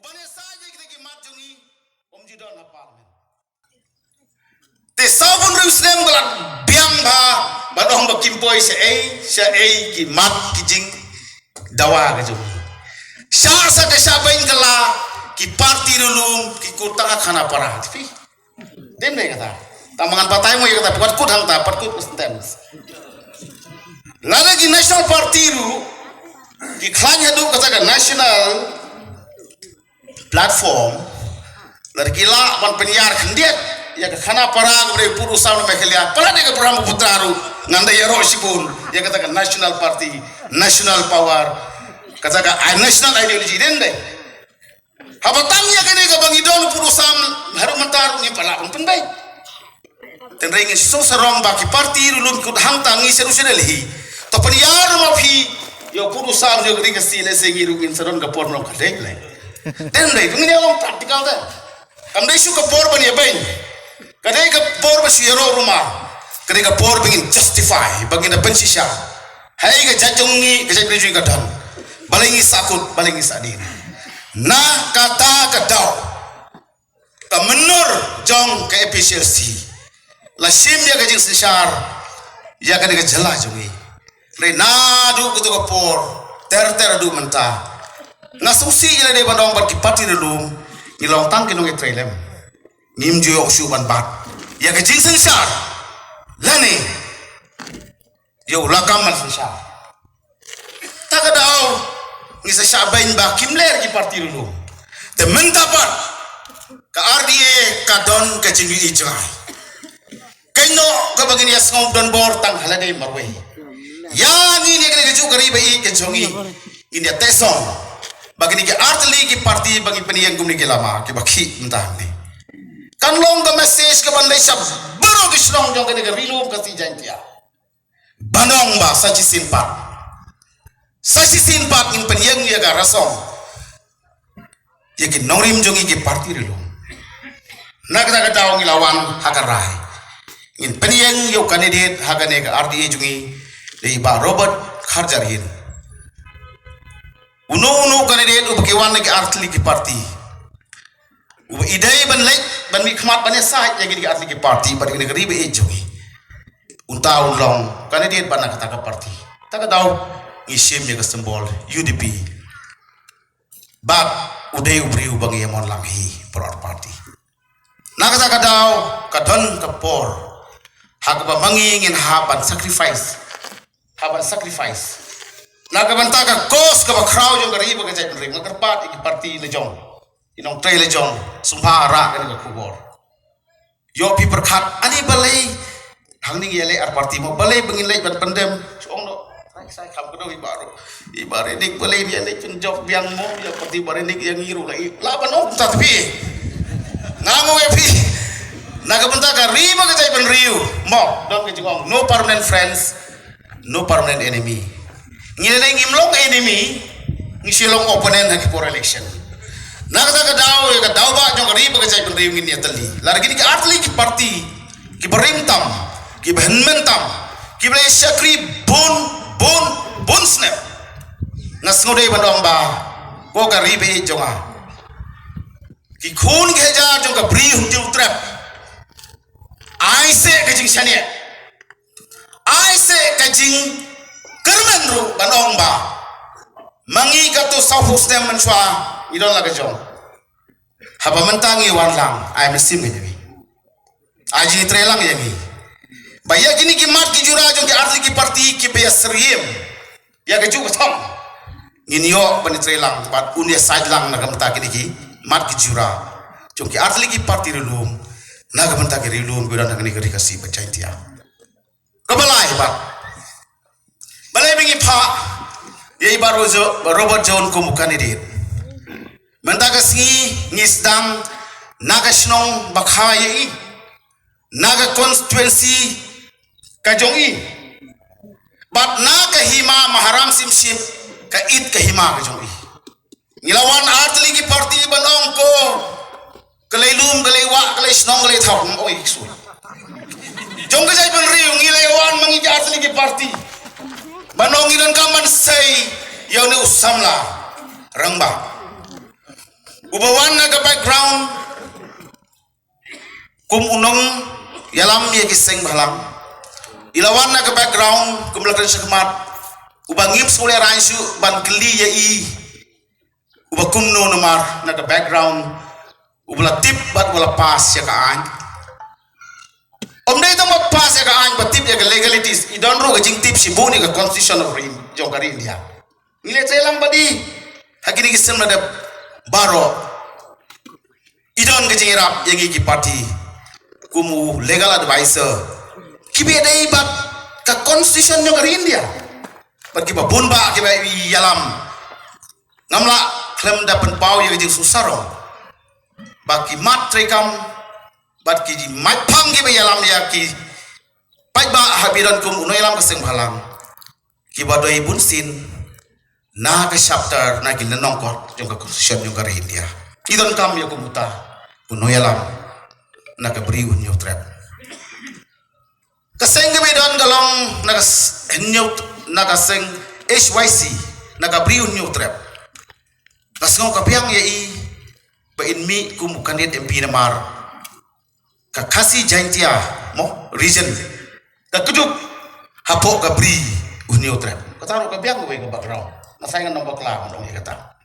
Ubangnya saja kita kimat jungi om judon apa men. Te sabun rusnem belat biang ba badong bakimpoi se ei kimat kijing dawa ke jungi. Syasa ke sabain kala ki parti dulu ki kutang khana para tapi dem deh kata tamangan patai mo ya kata buat kut hang ta pat kut stand lagi national party ru ki khanya du kata kan national platform lagi gila man penyiar kendiat ya khana para bre purusan mekelia pala de ke program putraru nganda ya rosipun ya kata kan national party national power katakan national ideology den deh. Habatangnya kini ke bangidon purusam haru mentar ni pala pun baik. Tenring so serong baki parti dulu kut hang tangi seru sedelehi. To peniyar mafi yo purusam yo kini kesile sengiru in seron kapor nom kadek lai. Den deh ini orang praktikal dah. Kamdai su kapor ban ya bain. Kadai kapor basi yero rumah. Kadai kapor bingin justify bangin pensisya. Hai ke jajongi ke jajungi kadang. Balingi sakut, balingi sadir. Nah kata kedau, kemenur jong ke efisiensi. Lasim dia kajing sesar, ya kan dia jelas jungi. Renadu kutu kapor, ter du mentah. Ngasusi ila de bandong bat kipati dulu, ngilong tang kinong itrelem. Ngimju yok syuban bat, ya kajing sesar. Lani, yo lakaman sesar. Tak kedau. Ngisa sabain ba kimler ki parti dulu. Te mentapat ka RDA kadon ke jinwi ijai. Kaino ka bagin ya ngom don bor tang halade marwe. Ya ni ne kene ju gari bai ke jongi. India tesong. Bagini ke artli ki parti bagi peniyang gumni ke lama ke bakhi entah ni. Kan long ka message ka bandai sab baro ki slong jong kene ke rilu ka si jantia. Banong ba saji simpat. Sasi sinpat in penyeng ya garasong, ya ki norim jongi ki parti dulu. Nak tak ketahui lawan hakarai. In penyeng yo kandidat hakane ke RDA jongi dari Pak Robert Kharjarin. Uno kandidat ubakiwan ke artli ki parti. Uba idai ban lek ban mikmat ban sah ya ki artli ki parti pada negeri be jongi. Untau long kandidat ban nak kata parti. Tak ketahui. Isim ya kesembol UDP bab uday ubri ubang yamon langhi peror party nakata kadau kadon kapor hak bamangingin haban sacrifice nakabanta ka kos ka crowd yung gari ba kajay ring magarpat iki party lejong inong tray lejong sumpara kan ka kubor yo pi perkhat ani balay hangning yele ar party mo balay bangin lay ban pandem suong no saya kamu kena ibarenik boleh dia ni penjok biang mo ya pati ibarenik yang iru lagi laban om tapi ngamu epi naga bentar ka riba ka jay riu mo dong ke jong no permanent friends no permanent enemy ngile ngimlong enemy ngisilong opponent haki for election naga ka daw ba jong riba ka jay riu ngin ya tali lagi ni ka atli ki parti ki berimtam ki benmentam ki bele sakri bon snap ngasngode bandong ba ko ka ribe jonga ki khun geja jong ka bri hujung trap ai se ka jing shania ai se ka jing kermen ru bandong ba mangi ka tu safu stem manswa idon la ka jong haba mentangi wan lang ai mesim ngi aji trelang yangi Baya gini ki mat ki jura jong ki arti ki parti ki baya seriem ya ke juga thong ngin yo panitrelang bat unia sajlang nagam ta ki mat ki jura jong ki arti ki parti relum nagam ta ki relum biran nagani ki kasi bacaitia kabalai bat balai bingi pha yei baro jo Robert John ko mukanidit mentaga singi ngisdam naga snong bakhayai naga constituency kajongi bat na kahima maharam simsim ka it kahima kajongi ngilawan artli ki parti banong ko kalailum kalaiwa kalai snong kalai thau oi su jong ka jai ban riu ngilawan mangi artli ki parti banong ngilan kaman sei yauni usamla rangba Ubawan na ka background kum unong yalam ya kiseng balang. Ilawan na ka background kum lakan syakmat. Ubangim semula ransu ban keli ya i. Ubakum no nomar na ka background. Ubala tip bat wala pas ya ka an. Om dai tong pas ya ka an bat tip ya ka legalities. Idon ro ka jing tip si bu ni ka constitution of rim jong kari India. Ngile celang badi. Hakini kisem na da baro idon ke jingrap yang iki party kumu legal advisor kibe dai bat ka constitution nyong kari India bat kiba bunba kiba yalam ngamla klem da pen pau yang jing susaro baki mat trekam bat ki di mat pang kiba yalam ya ki pai ba habiran kum uno yalam keseng halang kiba doi bunsin na ka chapter na gil nongkot jong ka constitution jong kari India idon kam ya kumuta kuno yalam na ka beri unyo trap kaseng kami don galong na ka henyo na ka seng HYC na ka beri unyo trap kasngo ka piang ya i ba in mi kum kandidat MP namar ka kasi jaintia mo region ka kujuk hapo ka beri unyo trap kataro ka piang we ka background masaingan nombor kelam dong ya kata